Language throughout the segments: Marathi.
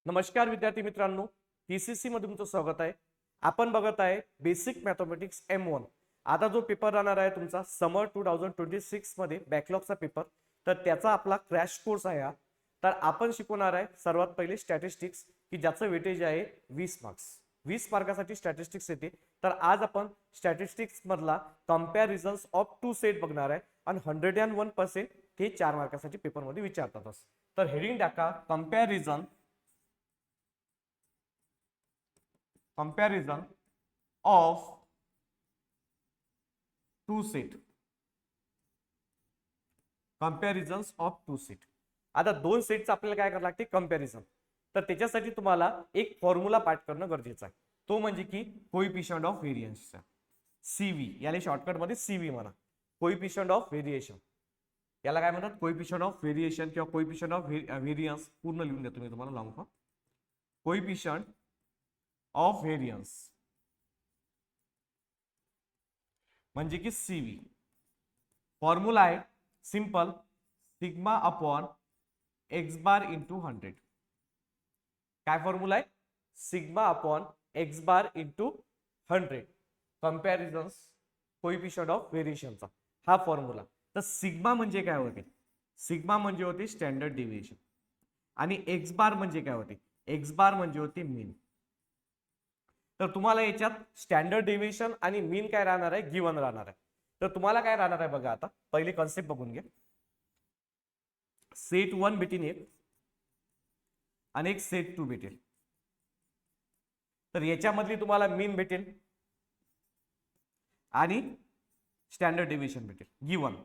नमस्कार विद्यार्थी मित्रांनो, TCC मध्ये तुमचं स्वागत आहे. आपण बघत आहे बेसिक मॅथमॅटिक्स M1. आता जो पेपर राहणार आहे तुमचा समर 2026 मध्ये बॅकलॉगचा पेपर, तर त्याचा आपला क्रॅश कोर्स आहे हा. तर आपण शिकवणार आहे सर्वात पहिले स्टॅटिस्टिक्स, की ज्याचं वेटेज आहे 20 मार्क्स. 20 मार्कासाठी स्टॅटिस्टिक्स येते. तर आज आपण स्टॅटिस्टिक्स मधला कंपॅरिझन्स ऑफ टू सेट बघणार आहे आणि 101% हे 4 मार्कासाठी पेपरमध्ये विचारतात. तर हेडिंग टाका comparison of two set. Comparisons of two set. आता दोन सेटचं आपल्याला काय करावं लागते कंपॅरिझन. तर त्याच्यासाठी तुम्हाला एक फॉर्म्युला पाठ करणं गरजेचं आहे. तो म्हणजे की कोइफिशियंट ऑफ व्हेरियन्सचा CV, याला शॉर्टकट मध्ये CV म्हणा. कोइफिशियंट ऑफ व्हेरिएशन याला काय म्हणतात, कोइफिशियंट ऑफ व्हेरिएशन किंवा कोइफिशियंट ऑफ व्हेरियन्स. पूर्ण लिहून देतो मी तुम्हाला long form. Coefficient of variance म्हणजे की CV. फॉर्म्युला आहे simple, sigma upon x bar into 100. काय फॉर्म्युला आहे? Sigma upon x bar into 100. Comparisons coefficient of व्हेरिएशनचा हा फॉर्म्युला. तर सिग्मा म्हणजे काय होते? सिग्मा म्हणजे होते स्टँडर्ड डेव्हिएशन आणि एक्स बार म्हणजे काय होते? एक्स बार म्हणजे होते मीन. तर तुम्हाला याच्यात स्टँडर्ड डेव्हिएशन आणि मीन काय राहणार आहे? गिवन राहणार आहे. तर तुम्हाला काय राहणार आहे बघा, आता पहिली कॉन्सेप्ट बघून घ्या. सेट 1 भेटेल एक आणि एक सेट 2 भेटेल. तर याच्यामधली तुम्हाला मीन भेटेल आणि स्टँडर्ड डेव्हिएशन भेटेल गिवन.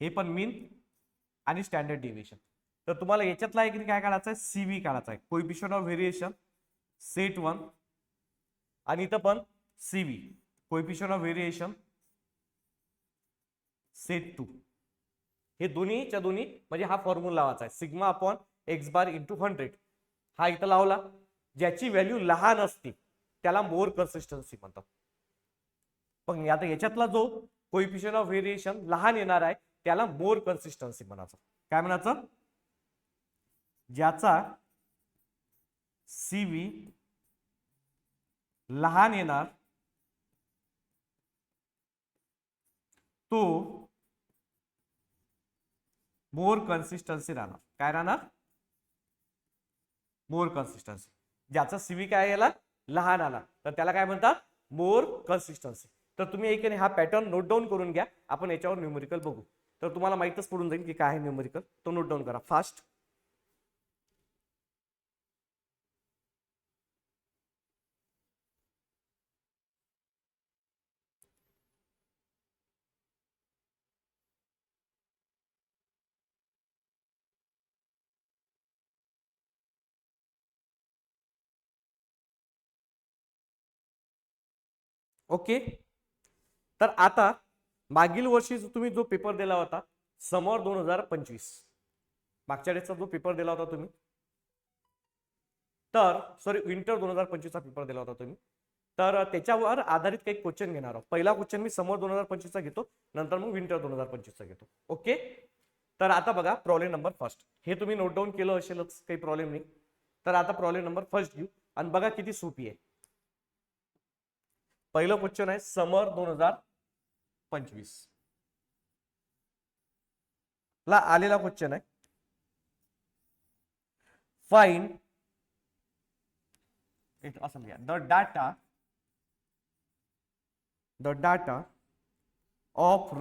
हे पण मीन आणि स्टँडर्ड डेव्हिएशन. तर तुम्हाला याच्यातला एक काय काढायचं आहे? CV काढायचा आहे, कोइफिशियंट ऑफ व्हेरिएशन सेट 1. आणि इथं पण CV, coefficient of variation set 2. हे दोन्हीच्या दोन्ही म्हणजे हा फॉर्म्युला लावायचा आहे, sigma upon x bar into 100. हा इथं लावला. ज्याची व्हॅल्यू लहान असते त्याला मोर कन्सिस्टन्सी म्हणतात. पण आता याच्यातला जो कोइफिशियंट ऑफ व्हेरिएशन लहान येणार आहे त्याला मोर कन्सिस्टन्सी म्हणायचं. काय म्हणायचं? ज्याचा CV लहान येणार तो मोर कन्सिस्टन्सी राहणार. काय राहणार? मोर कन्सिस्टन्सी. ज्याचा CV काय याला लहान आला तर त्याला काय म्हणतात? मोर कन्सिस्टन्सी. तर तुम्ही एक हा पॅटर्न नोट डाऊन करून घ्या. आपण याच्यावर न्यूमेरिकल बघू. तर तुम्हाला माहितच पडून जाईल की काय आहे न्यूमेरिकल. तो नोट डाऊन करा फास्ट. ओके. तर आता मागील वर्षी तुम्ही जो पेपर दिला होता समर 2025, मागच्या वेळेचा जो पेपर दिला होता तुम्ही, तर सॉरी विंटर 2025 चा पेपर दिला होता तुम्ही, तर त्याच्यावर आधारित काही क्वेश्चन घेणार आहोत. पहिला क्वेश्चन मी समर 2025 चा घेतो, नंतर मग विंटर 2025 चा घेतो. ओके. तर आता बघा प्रॉब्लेम नंबर फर्स्ट. हे तुम्ही नोट डाऊन केलं असेलच, काही प्रॉब्लेम नाही. तर आता प्रॉब्लेम नंबर फर्स्ट घेऊ आणि बघा किती सोपी आहे. पहिलं क्वेश्चन आहे समर 2025 ला आलेला क्वेश्चन आहे. फाइंड इट असं घ्या, the data of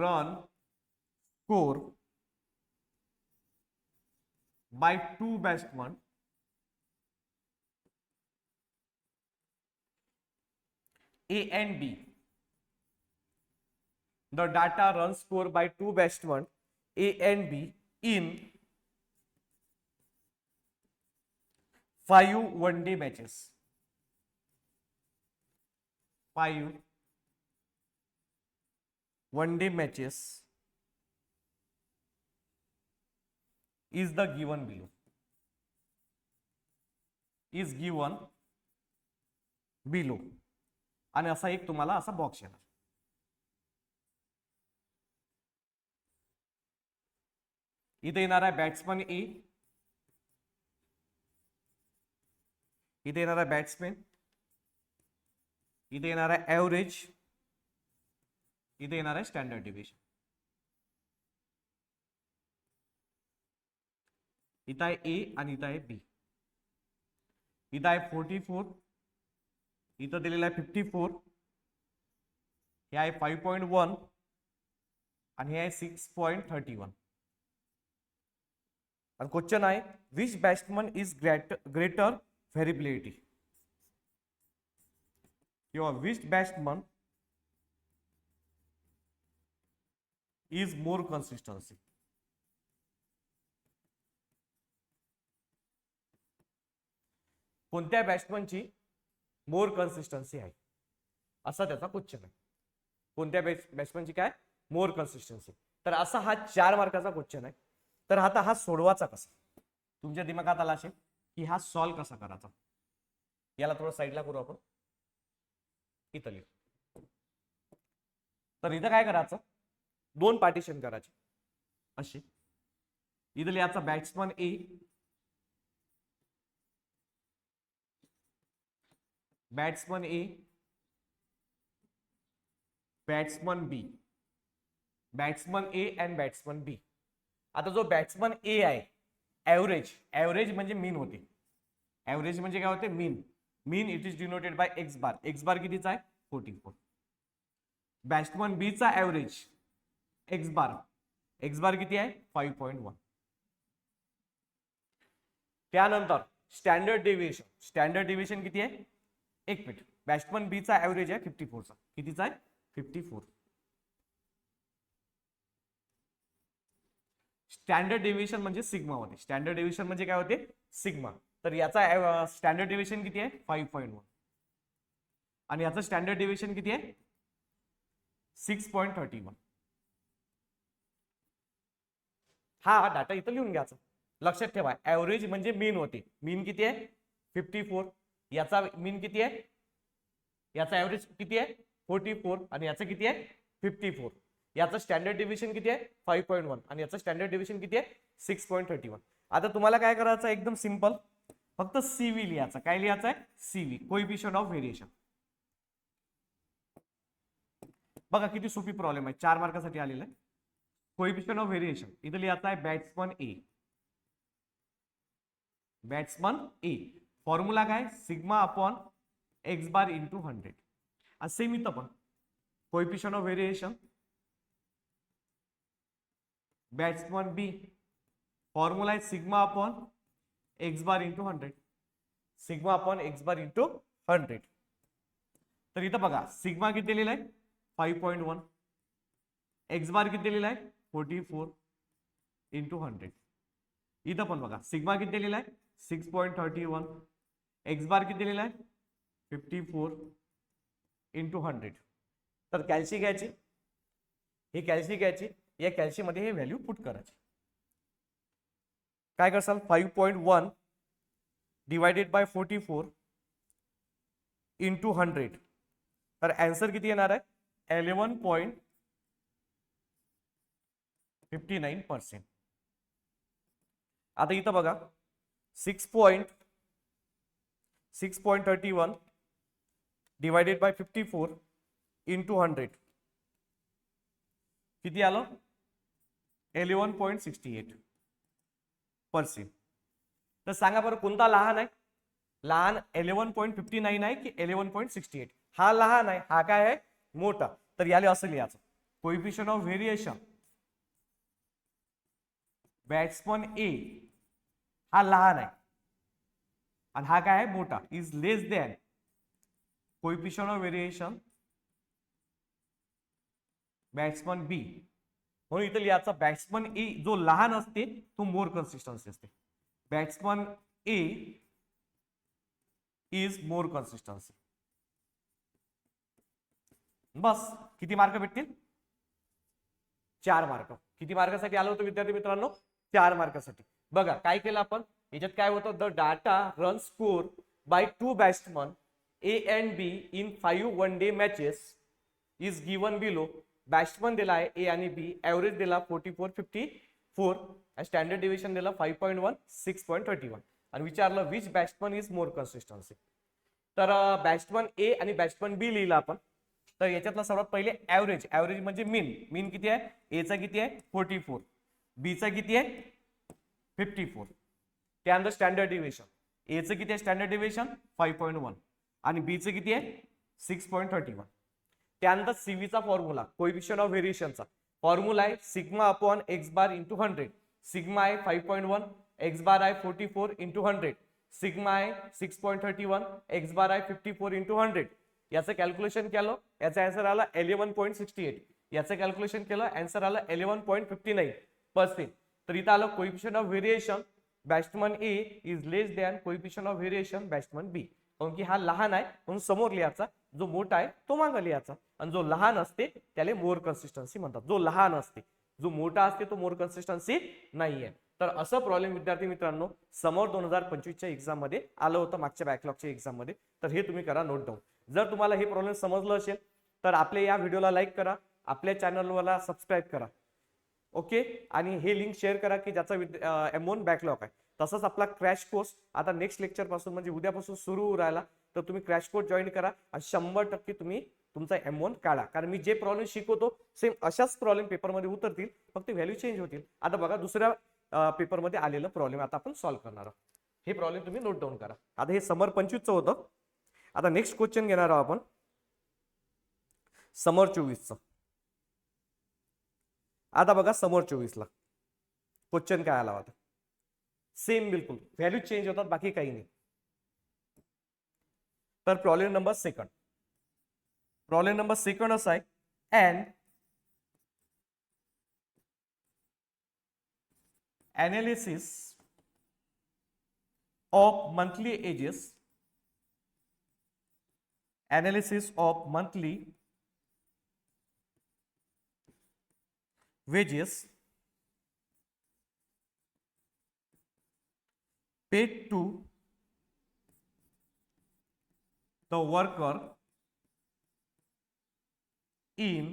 run score by two batsmen A and B. The data run score by two batsmen A and B in 5 one-day matches. 5 one-day matches is the given below. Is given below. आणि असा एक तुम्हाला असा बॉक्स येणार. इथे येणार आहे बॅट्समन ए, इथे येणार आहे बॅट्समॅन, इथे येणार आहे ॲव्हरेज, इथे येणार आहे स्टँडर्ड डिव्हिएशन. इथं आहे ए आणि इथं आहे बी. इथं आहे 44, इथं दिलेलं आहे 54, हे आहे 5.1 आणि हे आहे 6.31. आणि क्वेश्चन आहे विच बॅट्समन इज ग्रेटर व्हेरिबिलिटी, किंवा which batsman is more consistency. कोणत्या बॅट्समनची मोर कन्सिस्टन्सी आहे, असा त्याचा क्वेश्चन आहे. कोणत्या बॅट्समनची काय मोर कन्सिस्टन्सी. तर असा हा 4 मार्काचा क्वेश्चन आहे. तर आता हा सोडवाचा कसा, तुमच्या दिमागात आला असेल की हा सॉल्व कसा करायचा. याला थोडं साईडला करू आपण, इथं लिहू. तर इथं काय करायचं, 2 पार्टिशन करायचे असे. इथं लिहायचा batsman A, batsman A, batsman B, batsman A and batsman B. आता जो बॅट्समन ए आहे ॲव्हरेज, ॲव्हरेज म्हणजे मीन होते. ॲव्हरेज म्हणजे काय होते, mean. Mean it is denoted by x bar. X bar कितीचा आहे 44. बॅट्समन बी चा average x bar, x bar किती आहे 5.1. त्यानंतर स्टँडर्ड डेव्हिएशन, स्टँडर्ड डेव्हिएशन किती आहे 1 मिनिट. बॅट्समन बी चा ॲव्हरेज आहे 54 चा, कितीचा आहे 54. स्टँडर्ड डेव्हिएशन म्हणजे सिग्मा होते. स्टँडर्ड डेव्हिएशन म्हणजे काय होते सिग्मा. तर याचा स्टँडर्ड डेव्हिएशन किती आहे 5.1 आणि याचं स्टँडर्ड डेव्हिएशन किती आहे 6.31. हा डाटा इथं लिहून घ्यायचा. लक्षात ठेवा ॲव्हरेज म्हणजे मीन होते. मीन किती आहे 54, याचा मीन किती आहे, याचा ॲव्हरेज किती आहे 44 आणि याचं किती आहे 54. याचं स्टँडर्ड डिव्हिजन किती आहे 5.1 आणि याचं स्टँडर्ड डिव्हिजन किती आहे 6.31. आता तुम्हाला काय करायचं एकदम सिंपल, फक्त सीव्ही लिहायचा. काय लिहायचं आहे सीव्ही, कोएफिशिएंट ऑफ व्हेरिएशन. बघा किती सोपी प्रॉब्लेम आहे, 4 मार्कासाठी आलेला आहे. कोएफिशिएंट ऑफ व्हेरिएशन इथं लिहायचं आहे batsman A, batsman A. Formula काय sigma upon x bar into 100. Same इथं पण coefficient of variation batsman B, formula आहे sigma upon x bar into 100, sigma upon x bar into 100. तर इथं बघा सिग्मा किती दिलेला आहे 5.1, एक्स बार किती दिलेला आहे 44 इंटू 100. इथं पण बघा सिग्मा किती दिलेला आहे 6.31, एक्स बार किती दिलेला आहे 54 इंटू 100. तर कॅल्सी घ्यायची, ही कॅल्सी घ्यायची, या कॅल्सी मध्ये हे व्हॅल्यू पुट करायची. काय करसाल 5.1 डिवायडेड बाय 44 इंटू 100. तर आन्सर किती येणार आहे 11.59%. आता इथं बघा 6.31 डिवायडेड बाय 54 इंटू 100 किती आलं 11.68%. तर सांगा बरं कोणता लहान आहे, लहान 11.59 आहे की 11.68. हा लहान आहे, हा काय आहे मोठा. तर याला असं लिहायचं coefficient of variation batsman A हा लहान आहे आणि हा काय आहे मोठा, is less than coefficient of variation batsman B. म्हणून इथं लिहायचा बॅट्समन ए जो लहान असते तो मोर कन्सिस्टन्सी असते. Batsman A is more consistency. बस किती मार्क भेटतील 4 मार्क. किती मार्कासाठी आलो होतो विद्यार्थी मित्रांनो 4 मार्कासाठी. बघा काय केलं आपण याच्यात काय होतं the data run score bye 2 batsman A and be in 5 one day matches is given below. Batsman दिला आहे ए आणि बी, ॲव्हरेज दिला 44, 50 4 आणि स्टँडर्ड डिव्हिएशन दिलं 5.1 6.31 आणि विचारलं which batsman is more consistency. तर बॅट्समन ए आणि बॅट्समन बी लिहिलं आपण. तर याच्यातला सर्वात पहिले ऍव्हरेज. ऍव्हरेज म्हणजे मीन किती आहे? एचा किती आहे? 44. बीचा किती आहे? 54. त्यानंतर स्टँडर्ड डिव्हिएशन. एचं किती आहे स्टँडर्ड डिव्हिएशन? 5.1 आणि बीचं किती आहे? 6.31. त्यानंतर सीव्हीचा फॉर्म्युला, कोएफिशिएंट ऑफ व्हेरिएशनचा फॉर्म्युला आहे sigma upon x bar into 100. Sigma आहे 5.1, एक्स बार आहे 44 इंटू 100, सिग्मा आहे 6.31, एक्स बार आहे 54 इंटू 100. याचं कॅल्क्युलेशन केलं, याचा आन्सर आला 11.68. याचं कॅल्क्युलेशन केलं, आन्सर आला 11.59%. तर इथं आलं coefficient of variation batsman A is less than coefficient of variation batsman B. कारण की हा लहान आहे म्हणून समोर लिहायचा, जो मोठा आहे तो मागे लिहायचा आणि जो लहान असते त्याला मोर कन्सिस्टन्सी म्हणतात. जो लहान असते, जो मोठा असते तो मोर कन्सिस्टन्सी नाहीये. तर असं प्रॉब्लेम विद्यार्थी मित्रांनो समोर 2025च्या एक्झाम मध्ये आलं होतं, मागच्या बॅकलॉगच्या एक्झाम मध्ये. तर हे तुम्ही करा नोट डाऊन. जर तुम्हाला हे प्रॉब्लेम समजलं असेल तर आपल्या या व्हिडिओला लाईक करा, आपल्या चॅनलला सबस्क्राईब करा. ओके, आणि हे लिंक शेअर करा की ज्याचा M1 बॅकलॉग आहे. तसंच आपला क्रॅश कोर्स आता नेक्स्ट लेक्चर पासून म्हणजे उद्यापासून सुरू राहिला, तर तुम्ही क्रॅश कोर्स जॉईन करा आणि 100% तुम्ही तुमचा M1 काढा. कारण मी जे प्रॉब्लेम शिकवतो सेम अशाच प्रॉब्लेम पेपरमध्ये उतरतील, फक्त व्हॅल्यू चेंज होतील. आता बघा दुसऱ्या पेपरमध्ये आलेलं प्रॉब्लेम आता आपण सॉल्व्ह करणार आहोत. हे प्रॉब्लेम तुम्ही नोट डाऊन करा. आता हे समर 25चं होतं. आता नेक्स्ट क्वेश्चन घेणार आहोत आपण समर 24चं. आता बघा समर 24ला क्वेश्चन काय आला होता. सेम बिलकुल व्हॅल्यू चेंज होतात, बाकी काही नाही. तर प्रॉब्लेम नंबर सेकंड असा आहे, and analysis of monthly wages paid to the worker in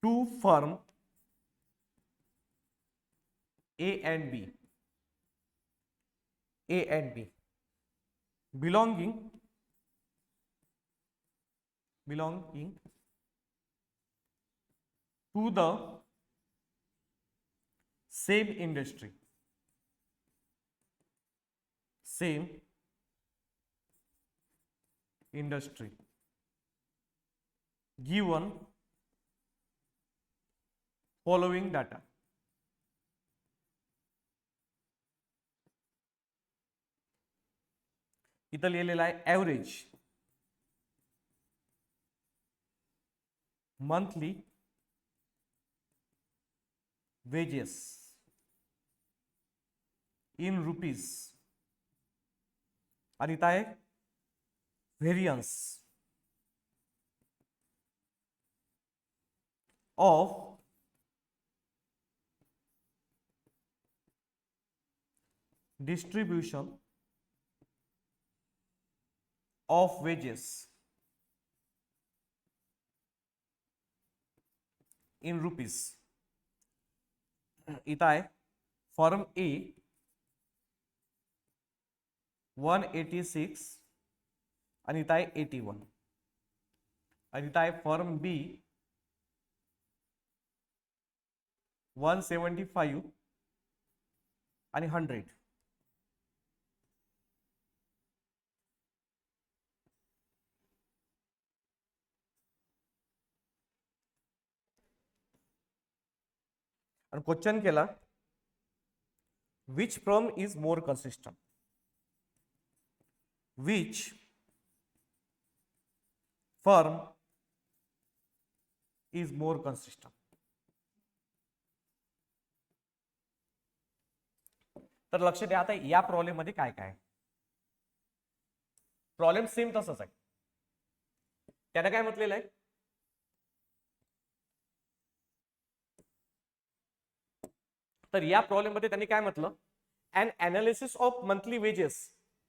two firms A and B belonging to the same industry, given following data. इथं लिहिलेलं आहे average monthly wages in rupees आणि इथं आहे variance of distribution of wages in rupees. इथं आहे फॉर्म ए 186 आणि इथं आहे 81 आणि इथं आहे फॉर्म बी 175 आणि 100. आणि क्वेश्चन केला which firm is more consistent, which firm is more consistent. तर लक्ष द्या आता या प्रॉब्लेम मध्ये काय काय. प्रॉब्लेम सेम तसंच आहे. त्याने काय म्हटलेलं आहे, तर या प्रॉब्लेम मध्ये त्यांनी काय म्हटलं, an analysis of monthly wages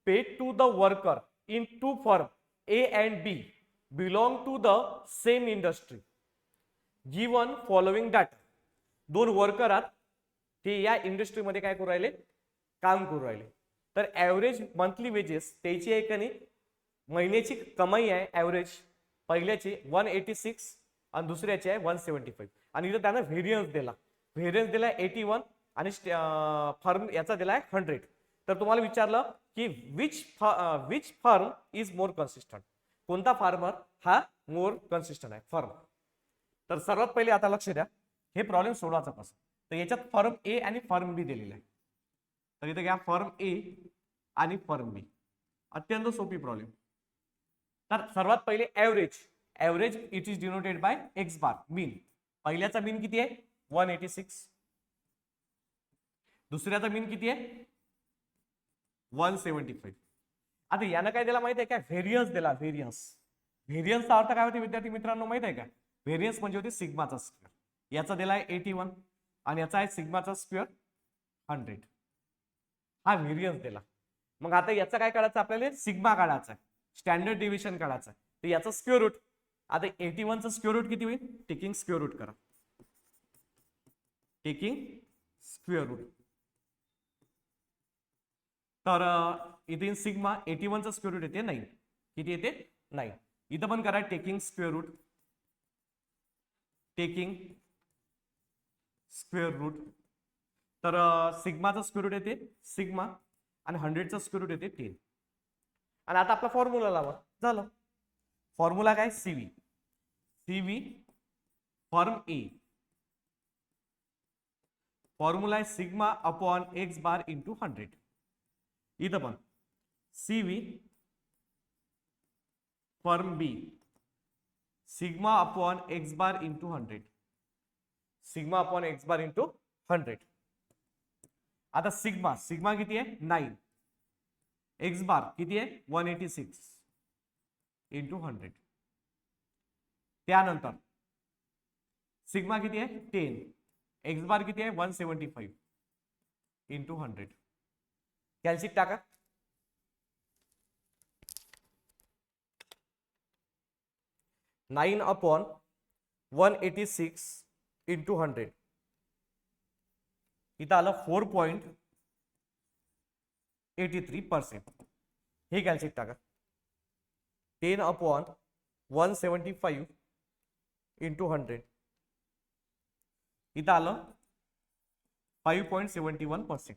paid to the worker in two firm A and B belong to the same industry given following data. 2 worker आहात ते या इंडस्ट्रीमध्ये काय करू राहिले, काम करू राहिले. तर ॲव्हरेज मंथली वेजेस त्याची आहे का नाही, महिन्याची कमाई आहे ॲव्हरेज, पहिल्याची 186 आणि दुसऱ्याची आहे 175. आणि इथं त्यानं व्हेरियन्स दिला 81 आणि फर्म याचा दिलाय 100. तर तुम्हाला विचारलं की which firm is more consistent, कोणता फार्मर हा मोर कन्सिस्टंट आहे फर्म. तर सर्वात पहिले आता लक्ष द्या, हे प्रॉब्लेम सोडवायचं कसं. तर याच्यात फर्म ए आणि फर्म बी दिलेला आहे. तर इथे घ्या फर्म ए आणि फर्म बी, अत्यंत सोपी प्रॉब्लेम. तर सर्वात पहिले average it is denoted by x bar, mean. पहिल्याचा मीन किती आहे 186, दुसऱ्याचा मीन किती आहे 175. आता यानं काय दिला माहिती आहे का, व्हेरियन्स दिला. व्हेरियन्सचा अर्थ काय होते विद्यार्थी मित्रांनो माहित आहे का, व्हेरियन्स म्हणजे होते सिग्माचा स्क्वेअर. याचा दिलाय 81 आणि याचा आहे सिग्माचा स्क्वेअर 100. हा व्हेरियन्स दिला. मग आता याचा काय काढायचं आपल्याला, सिग्मा काढायचा आहे, स्टँडर्ड डिव्हिजन काढायचा आहे. तर याचा स्क्वेअर रूट, आता 81 चा स्क्वेअर रूट किती होईल, टेकिंग स्क्वेअर रूट करा, टेकिंग स्क्वेअर रूट. तर इथे सिग्मा 81 चा स्क्वेअर रूट येते 9, किती येते 9. इथं पण करा टेकिंग स्क्वेअर रूट, तर सिग्माचा स्क्वेअर रूट येते सिग्मा आणि 100चा स्क्वेअर रूट येते 10. आणि आता आपला फॉर्म्युला लावा, झालं. फॉर्म्युला काय, सीव्ही फर्म ए, फॉर्म्युला आहे sigma upon x bar into 100. इथं पण सीव्ही फर्म बी, sigma upon x bar into 100, sigma upon x bar into 100. आता सिग्मा किती आहे 9, एक्स बार किती आहे 186 इंटू 100. त्यानंतर सिग्मा किती आहे 10, एक्स बार किती आहे 175 इंटू 100. कॅल्शिक टाका, 9 अपॉन 186 इंटू 100, इथं आलं 4.83%. हे कॅल्शिक टाका. 10 अपॉन 175 इंटू 100, इथं आलं 5.71%.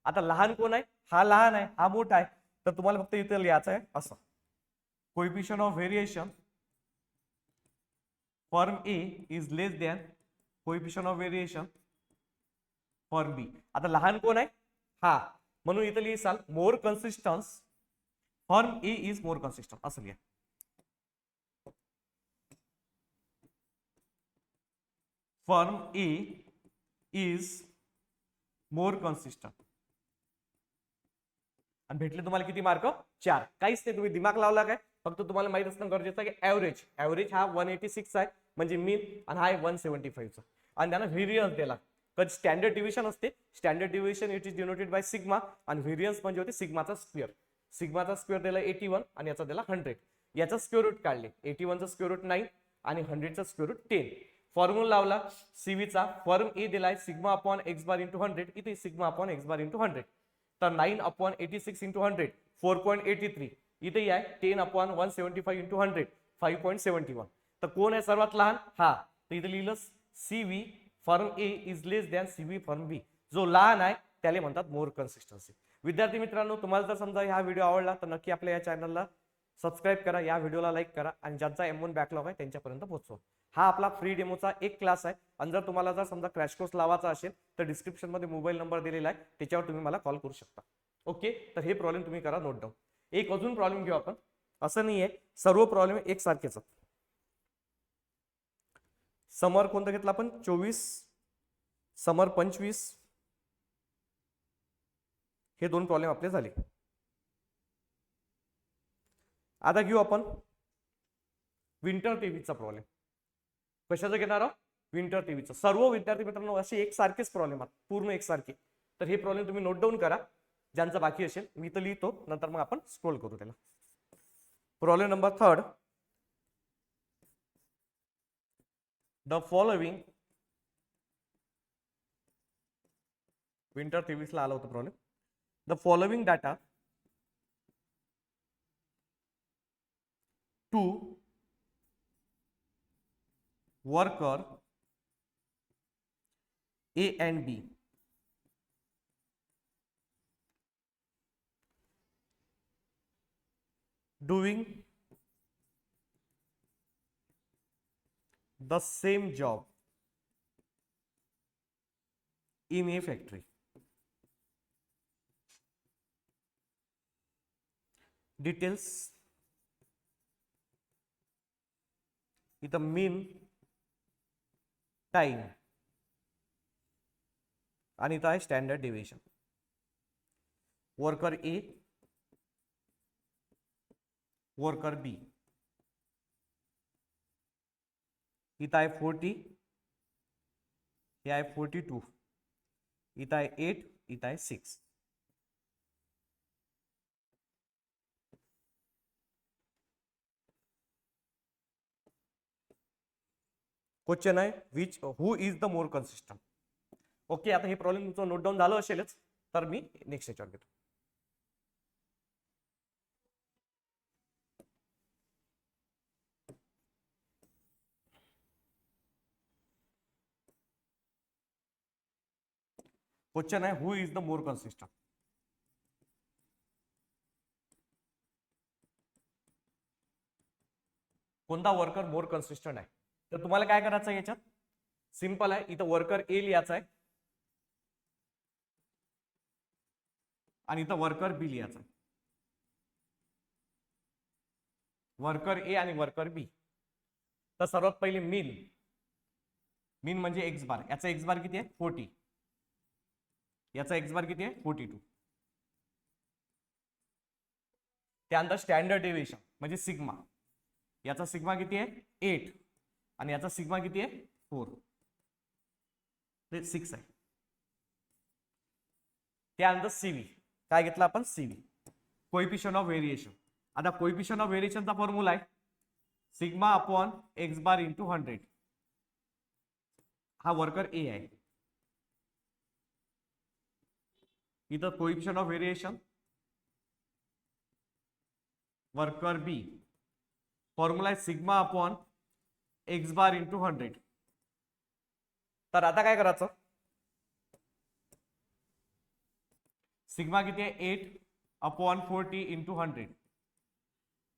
आता लहान कोण आहे, हा लहान आहे हा मोठा आहे, तर तुम्हाला फक्त इथं लिहायचं आहे असं, coefficient of variation firm A is less than coefficient of variation firm B. आता लहान कोण आहे हा, म्हणून इथं लिहिसाल more consistence firm A is more consistent असं लिहा. Firm A is more consistent. आणि भेटले तुम्हाला किती मार्क, 4. काहीच नाही, तुम्ही दिमाग लावला काय, फक्त तुम्हाला माहित असणं गरजेचं आहे की ॲव्हरेज हा 186 आहे म्हणजे मीन, आणि हा आहे 175 चा. आणि त्यानं व्हेरियन्स दिला. कधी स्टँडर्ड डिव्हिजन असते, standard division it is denoted by sigma, आणि व्हेरियन्स म्हणजे होते सिग्माचा स्क्वेअर. सिग्माचा स्क्वेअर दिला 81 आणि याचा दिला 100. याचा स्क्वेअर रूट काढले, 81 चा स्क्वेअर रूट 9 आणि 100 चा स्क्वेअर रूट 10. फॉर्म्युला लावला सीव्हीचा, फर्म ए दिलाय sigma upon x bar into 100, इथे sigma upon x bar into 100. तर 9 अपॉन 86 इंटू 100 4.83, इथे आहे 10 अपॉन 175 इंटू 100 5.71. तर कोण आहे सर्वात लहान, हा. तर इथे लिहिलं CV firm A is less than CV firm B. जो लहान आहे त्याला म्हणतात मोर कन्सिस्टन्सी. विद्यार्थी मित्रांनो, तुम्हाला जर समजा हा व्हिडिओ आवडला तर नक्की आपल्या या चॅनलला सबस्क्राईब करा, या व्हिडिओला लाईक करा, आणि ज्यांचा M1 बॅकलॉग आहे त्यांच्यापर्यंत पोहोचवा. हा आपला फ्री डेमोचा एक क्लास आहे. आणि जर तुम्हाला जर समजा क्रॅश कोर्स लावायचा असेल तर डिस्क्रिप्शन मध्ये मोबाईल नंबर दिलेला आहे, त्याच्यावर तुम्ही मला कॉल करू शकता. ओके, तर हे प्रॉब्लेम तुम्ही करा नोट डाऊन. एक अजून प्रॉब्लेम घेऊ आपण. असं नाहीये सर्व प्रॉब्लेम एकसारखेच. समर कोणतं घेतलं आपण 24, समर 25, हे 2 प्रॉब्लेम आपले झाले. आता घेऊ आपण विंटर टीव्हीचा प्रॉब्लेम. कशाचा घेणार आहोत, विंटर टीव्हीचा. सर्व विद्यार्थी मित्रांनो असे एकसारखेच प्रॉब्लेम आहेत, पूर्ण एकसारखे. तर हे प्रॉब्लेम तुम्ही नोट डाऊन करा, ज्यांचा बाकी असेल. मी तर लिहितो, नंतर मग आपण स्क्रोल करू त्याला. Problem number 3. The following winter 23 ला आला होता problem. The following data to worker A and B doing the same job in a factory. Details with the mean time आणि इथं आहे स्टँडर्ड डेविएशन. वर्कर ए, वर्कर बी. इथं आहे 40, हे आहे 42, इथं आहे 8, इथं आहे 6. क्वेश्चन आहे which who is the more consistent. Okay, आता हे प्रॉब्लेम तुमचं नोट डाऊन झालं असेलच, तर मी नेक्स्ट याच्यावर घेतो. क्वेश्चन आहे हु इज द मोर कन्सिस्टंट. कोणता वर्कर मोर कन्सिस्टंट आहे. तर तुम्हाला काय करायचं आहे याच्यात, सिंपल आहे. इथं वर्कर ए लिहायचा आहे आणि इथं वर्कर बी लिहायचा आहे. वर्कर ए आणि वर्कर बी. तर सर्वात पहिले मीन. मीन म्हणजे एक्स बार. याचा एक्स बार किती आहे 40, याचा एक्स बार किती आहे 42. त्यानंतर स्टँडर्ड डेविएशन म्हणजे सिग्मा. याचा सिग्मा किती आहे 8 आणि याचा सिग्मा किती आहे 4, ते 6 आहे. त्यानंतर सीव्ही. काय घेतलं आपण सीव्ही, कोएफिशियंट ऑफ व्हेरिएशन. आता कोएफिशियंट ऑफ व्हेरिएशनचा फॉर्म्युला आहे sigma upon x bar into 100. हा वर्कर ए आहे. इथं coefficient of variation worker B, formula आहे sigma upon x bar into 100. तर आता काय करायचं, सिग्मा किती आहे 8 अपॉन 40 इंटू 100.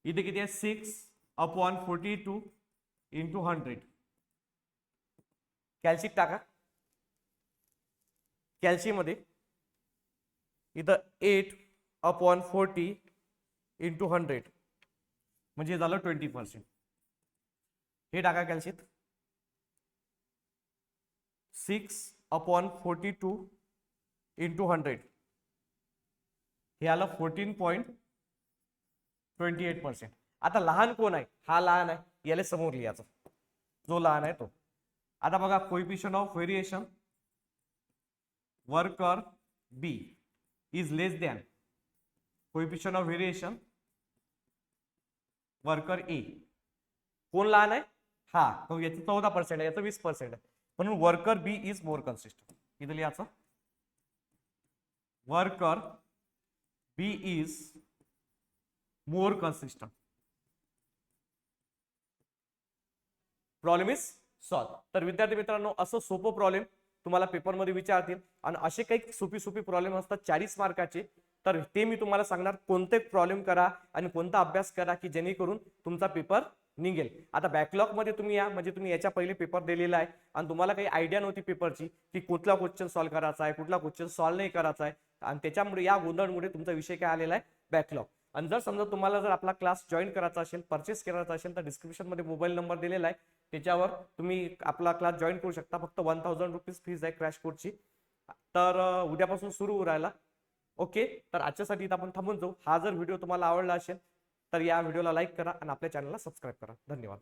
इथे किती आहे 6 अपॉन 42 इंटू 100. कॅल्शियम टाका. कॅल्शियम मध्ये इथं 8 अपॉन 40 इंटू 100 म्हणजे झालं 20%. हे टाका कॅल्शियम. 6 अपॉन 42 इंटू 100 हे आलं 14.28%. आता लहान कोण आहे, हा लहान आहे, याला समोर लिहायचं, जो लहान आहे तो. आता बघा coefficient of variation worker B is less than coefficient of variation worker A. कोण लहान आहे, हा, याचं 14% आहे, याचं 20% आहे, म्हणून worker B is more consistent. इथं लिहायचं worker B is more consistent. Problem is solve. तर विद्यार्थी मित्रांनो, असं सोपं प्रॉब्लेम तुम्हाला पेपरमध्ये विचारतील आणि असे काही सोपी प्रॉब्लेम असतात 40 मार्काचे. तर ते मी तुम्हाला सांगणार कोणते प्रॉब्लेम करा आणि कोणता अभ्यास करा की जेणेकरून तुमचा पेपर निघेल. आता बॅकलॉग मध्ये तुम्ही या, म्हणजे तुम्ही याच्या पहिले पेपर दिलेला आहे आणि तुम्हाला काही आयडिया नव्हती पेपरची की कुठला क्वेश्चन सॉल्व्ह करायचा आहे, कुठला क्वेश्चन सॉल्व्ह नाही करायचा आहे, आणि त्याच्यामुळे या गोंधळमुळे तुमचा विषय काय आलेला आहे बॅकलॉग. आणि जर समजा तुम्हाला जर आपला क्लास जॉईन करायचा असेल, परचेस करायचा असेल, तर डिस्क्रिप्शन मध्ये मोबाईल नंबर दिलेला आहे, त्याच्यावर तुम्ही आपला क्लास जॉईन करू शकता. फक्त 1000 रुपीज फीज आहे क्रॅश कोर्सची. तर उद्यापासून सुरू होऊ राहिला. ओके, तर आजच्यासाठी इथं आपण थांबून जाऊ. हा जर व्हिडिओ तुम्हाला आवडला असेल तर या व्हिडिओला लाईक करा आणि आपल्या चॅनलला सबस्क्राईब करा. धन्यवाद.